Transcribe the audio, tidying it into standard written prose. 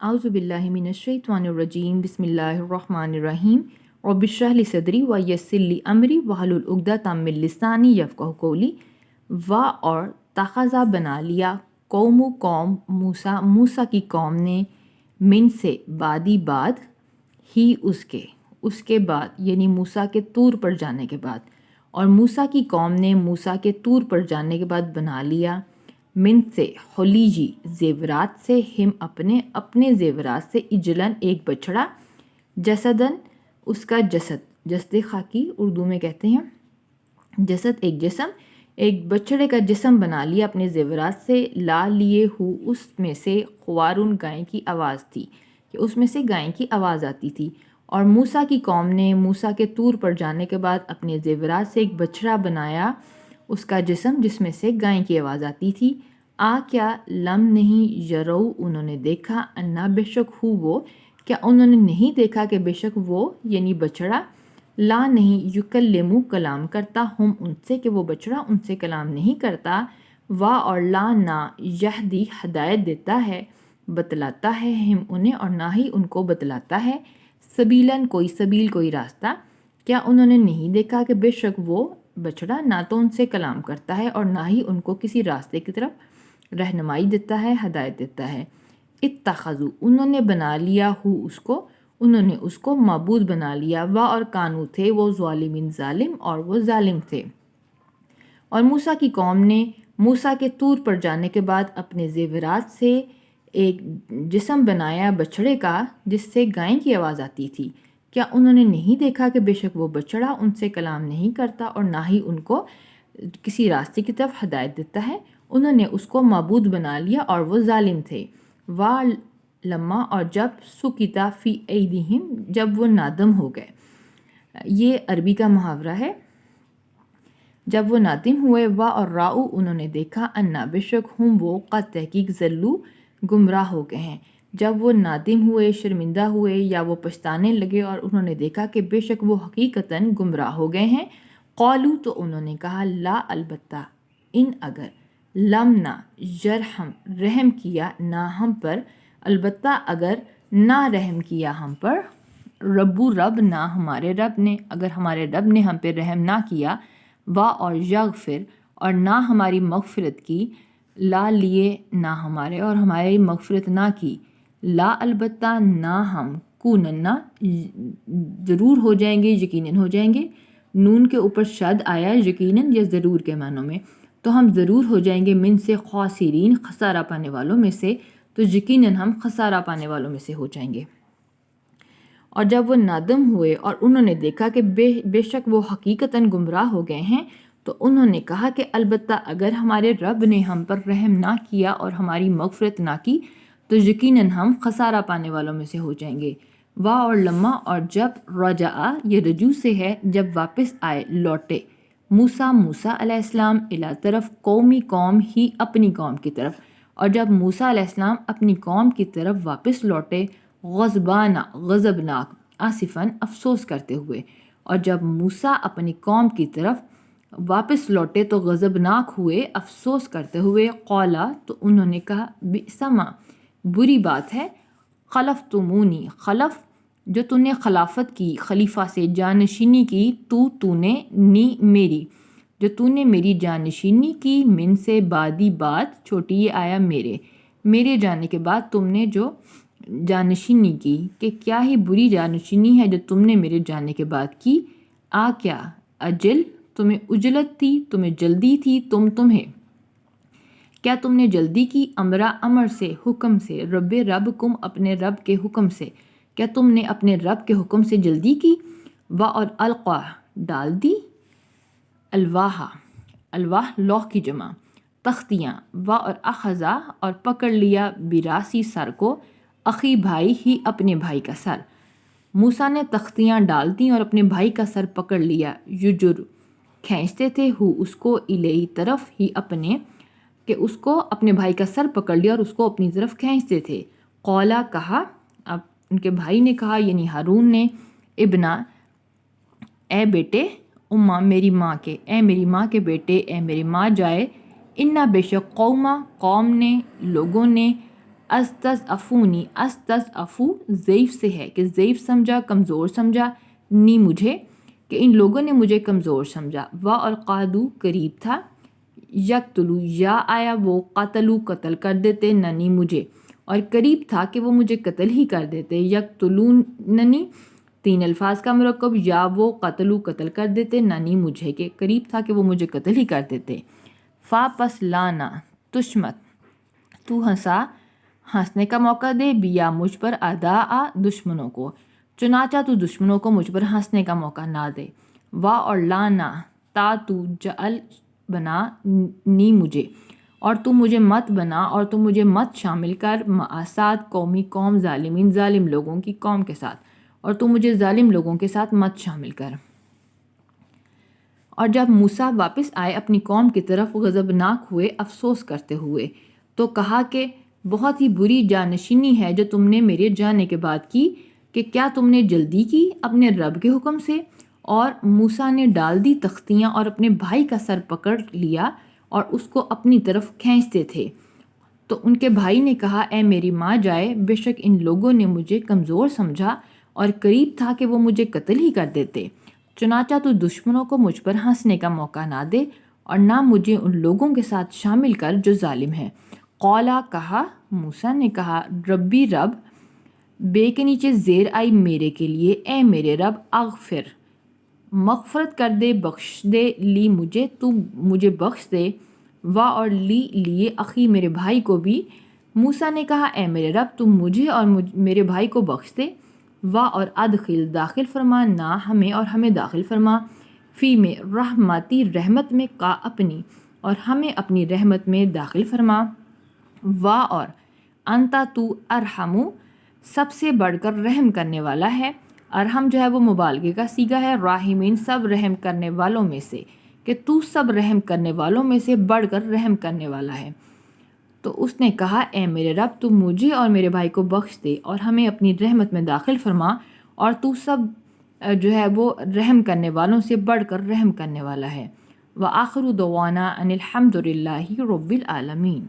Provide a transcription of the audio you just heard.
اعوذ باللہ من الشیطان الرجیم بسم اللہ الرحمن الرحیم رب اشرح لی صدری ویسر لی امری واحلل عقدۃ من لسانی یفقہوا قولی اور تخذہ بنا لیا قوم موسیٰ کی قوم نے من سے بعد ہی اس کے بعد یعنی موسیٰ کے طور پر جانے کے بعد، اور موسیٰ کی قوم نے موسیٰ کے طور پر جانے کے بعد بنا لیا من سے حلیجی زیورات سے ہم اپنے زیورات سے اجلن ایک بچڑا جسدن اس کا جسد خاکی اردو میں کہتے ہیں جسد ایک جسم، ایک بچڑے کا جسم بنا لیا اپنے زیورات سے لا لیے ہو اس میں سے خوارن گائے کی آواز تھی کہ اس میں سے گائے کی آواز آتی تھی۔ اور موسیٰ کی قوم نے موسیٰ کے طور پر جانے کے بعد اپنے زیورات سے ایک بچڑا بنایا اس کا جسم جس میں سے گائے کی آواز آتی تھی۔ کیا لم نہیں یرو انہوں نے دیکھا انا بے شک ہو وہ، کیا انہوں نے نہیں دیکھا کہ بے شک وہ یعنی بچڑا لا نہیں یکلمو کلام کرتا ہم ان سے، کہ وہ بچڑا ان سے کلام نہیں کرتا، اور لا نہ یہدی ہدایت دیتا ہے بتلاتا ہے ہم انہیں اور نہ ہی ان کو بتلاتا ہے سبیلاً کوئی راستہ، کیا انہوں نے نہیں دیکھا کہ بے شک وہ بچڑا نہ تو ان سے کلام کرتا ہے اور نہ ہی ان کو کسی راستے کی طرف رہنمائی دیتا ہے، ہدایت دیتا ہے۔ اتخذوا انہوں نے بنا لیا انہوں نے اس کو معبود بنا لیا، اور کانو تھے وہ ظالمین ظالم اور وہ ظالم تھے۔ اور موسیٰ کی قوم نے موسیٰ کے طور پر جانے کے بعد اپنے زیورات سے ایک جسم بنایا بچڑے کا جس سے گائے کی آواز آتی تھی، کیا انہوں نے نہیں دیکھا کہ بے شک وہ بچڑا ان سے کلام نہیں کرتا اور نہ ہی ان کو کسی راستے کی طرف ہدایت دیتا ہے۔ انہوں نے اس کو معبود بنا لیا اور وہ ظالم تھے۔ لما اور جب سکتا فی ایدیہم جب وہ نادم ہو گئے، یہ عربی کا محاورہ ہے، جب وہ نادم ہوئے اور راؤ انہوں نے دیکھا انا بے شک ہم وہ قد تحقیق ذلو گمراہ ہو گئے ہیں، جب وہ نادم ہوئے شرمندہ ہوئے یا وہ پچھتانے لگے اور انہوں نے دیکھا کہ بے شک وہ حقیقتاً گمراہ ہو گئے ہیں، قالو تو انہوں نے کہا لا البتہ ان اگر لم نہ یرحم رحم کیا نہ ہم پر، البتہ اگر نہ رحم کیا ہم پر، رب نہ ہمارے رب نے، اگر ہمارے رب نے ہم پہ رحم نہ کیا، اور یغفر اور نہ ہماری مغفرت کی، لا لیے نہ ہمارے اور ہماری مغفرت نہ کی، لا البتہ نہ ہم کوننا ضرور ہو جائیں گے، یقیناً ہو جائیں گے، نون کے اوپر شد آیا یقیناً یا ضرور کے معنوں میں، تو ہم ضرور ہو جائیں گے من سے خاسرین خسارہ پانے والوں میں سے، تو یقیناً ہم خسارہ پانے والوں میں سے ہو جائیں گے۔ اور جب وہ نادم ہوئے اور انہوں نے دیکھا کہ بے شک وہ حقیقتاً گمراہ ہو گئے ہیں، تو انہوں نے کہا کہ البتہ اگر ہمارے رب نے ہم پر رحم نہ کیا اور ہماری مغفرت نہ کی تو یقیناً ہم خسارہ پانے والوں میں سے ہو جائیں گے۔ اور لما اور جب رجع یہ رجوع سے ہے جب واپس آئے لوٹے موسیٰ علیہ السلام الی طرف قوم ہی اپنی قوم کی طرف، اور جب موسیٰ علیہ السلام اپنی قوم کی طرف واپس لوٹے غضبناک آصفاً افسوس کرتے ہوئے، اور جب موسیٰ اپنی قوم کی طرف واپس لوٹے تو غضبناک ہوئے افسوس کرتے ہوئے، قولا تو انہوں نے کہا بئسما بری بات ہے، خلفتمونی خلف جو تو نے خلافت کی خلیفہ سے جانشینی کی، تو نے نی میری جو تو نے میری جانشینی کی، من سے بعدی بات چھوٹی یہ آیا میرے جانے کے بعد تم نے جو جانشینی کی، کہ کیا ہی بری جانشینی ہے جو تم نے میرے جانے کے بعد کی، کیا اجل تمہیں اجلت تھی، تمہیں جلدی تھی، تمہیں کیا تم نے جلدی کی، امر سے حکم سے، رب کم اپنے رب کے حکم سے، کیا تم نے اپنے رب کے حکم سے جلدی کی، اور القا ڈال دی، الواح لوح کی جمع، تختیاں، اور اخذا اور پکڑ لیا براسی سر کو، اخی بھائی ہی اپنے بھائی کا سر، موسیٰ نے تختیاں ڈال دیں اور اپنے بھائی کا سر پکڑ لیا، یجر کھینچتے تھے اس کو الیہی طرف ہی اپنے، کہ اس کو اپنے بھائی کا سر پکڑ لیا اور اس کو اپنی طرف کھینچتے تھے، قولا کہا، اب ان کے بھائی نے کہا یعنی ہارون نے، ابنا اے بیٹے، اماں میری ماں کے، اے میری ماں کے بیٹے، اے میری ماں جائے، انا بے شک قوم نے لوگوں نے، استضعفونی، استضعفو ضعیف سے ہے کہ ضعیف سمجھا، کمزور سمجھا، نی مجھے کہ ان لوگوں نے مجھے کمزور سمجھا، وا اور قادو قریب تھا، یقتلو یا آیا وہ قتلو قتل کر دیتے، ننی مجھے اور قریب تھا کہ وہ مجھے قتل ہی کر دیتے، یقتلوننی تین الفاظ کا مرکب، یا وہ قتلو قتل کر دیتے، ننی مجھے کہ قریب تھا کہ وہ مجھے قتل ہی کر دیتے، فا پس لانا تشمت تو ہنسا، ہنسنے کا موقع دے، بیا مجھ پر، ادا آ دشمنوں کو، چنانچہ تو دشمنوں کو مجھ پر ہنسنے کا موقع نہ دے، وا اور لانا تا تو جعل بنا، نی مجھے اور تو مجھے مت بنا اور تو مجھے مت شامل کر، معاسات قومی قوم، ظالمین ظالم لوگوں کی قوم کے ساتھ، اور تو مجھے ظالم لوگوں کے ساتھ مت شامل کر۔ اور جب موسیٰ واپس آئے اپنی قوم کی طرف غضبناک ہوئے، افسوس کرتے ہوئے، تو کہا کہ بہت ہی بری جانشینی ہے جو تم نے میرے جانے کے بعد کی، کہ کیا تم نے جلدی کی اپنے رب کے حکم سے؟ اور موسیٰ نے ڈال دی تختیاں اور اپنے بھائی کا سر پکڑ لیا اور اس کو اپنی طرف کھینچتے تھے، تو ان کے بھائی نے کہا اے میری ماں جائے، بے شک ان لوگوں نے مجھے کمزور سمجھا اور قریب تھا کہ وہ مجھے قتل ہی کر دیتے، چنانچہ تو دشمنوں کو مجھ پر ہنسنے کا موقع نہ دے اور نہ مجھے ان لوگوں کے ساتھ شامل کر جو ظالم ہیں۔ قولا کہا، موسیٰ نے کہا، ربی رب، بے کے نیچے زیر آئی میرے کے لیے، اے میرے رب، اغفر مغفرت کر دے، بخش دے، لی مجھے، تو مجھے بخش دے، وا اور لی لیے، اخی میرے بھائی کو بھی۔ موسیٰ نے کہا اے میرے رب، تو مجھے اور میرے بھائی کو بخش دے، وا اور ادخل داخل فرما، نہ ہمیں اور ہمیں داخل فرما، فی میں رحمتی رحمت میں، کا اپنی اور ہمیں اپنی رحمت میں داخل فرما، وا اور انتا تو ارحمو سب سے بڑھ کر رحم کرنے والا ہے، ارحم جو ہے وہ مبالغے کا صیغہ ہے، راحمین سب رحم کرنے والوں میں سے، کہ تو سب رحم کرنے والوں میں سے بڑھ کر رحم کرنے والا ہے۔ تو اس نے کہا اے میرے رب، تو مجھے اور میرے بھائی کو بخش دے اور ہمیں اپنی رحمت میں داخل فرما، اور تو سب جو ہے وہ رحم کرنے والوں سے بڑھ کر رحم کرنے والا ہے۔ وآخر دعوانا ان الحمد للہ رب العالمین۔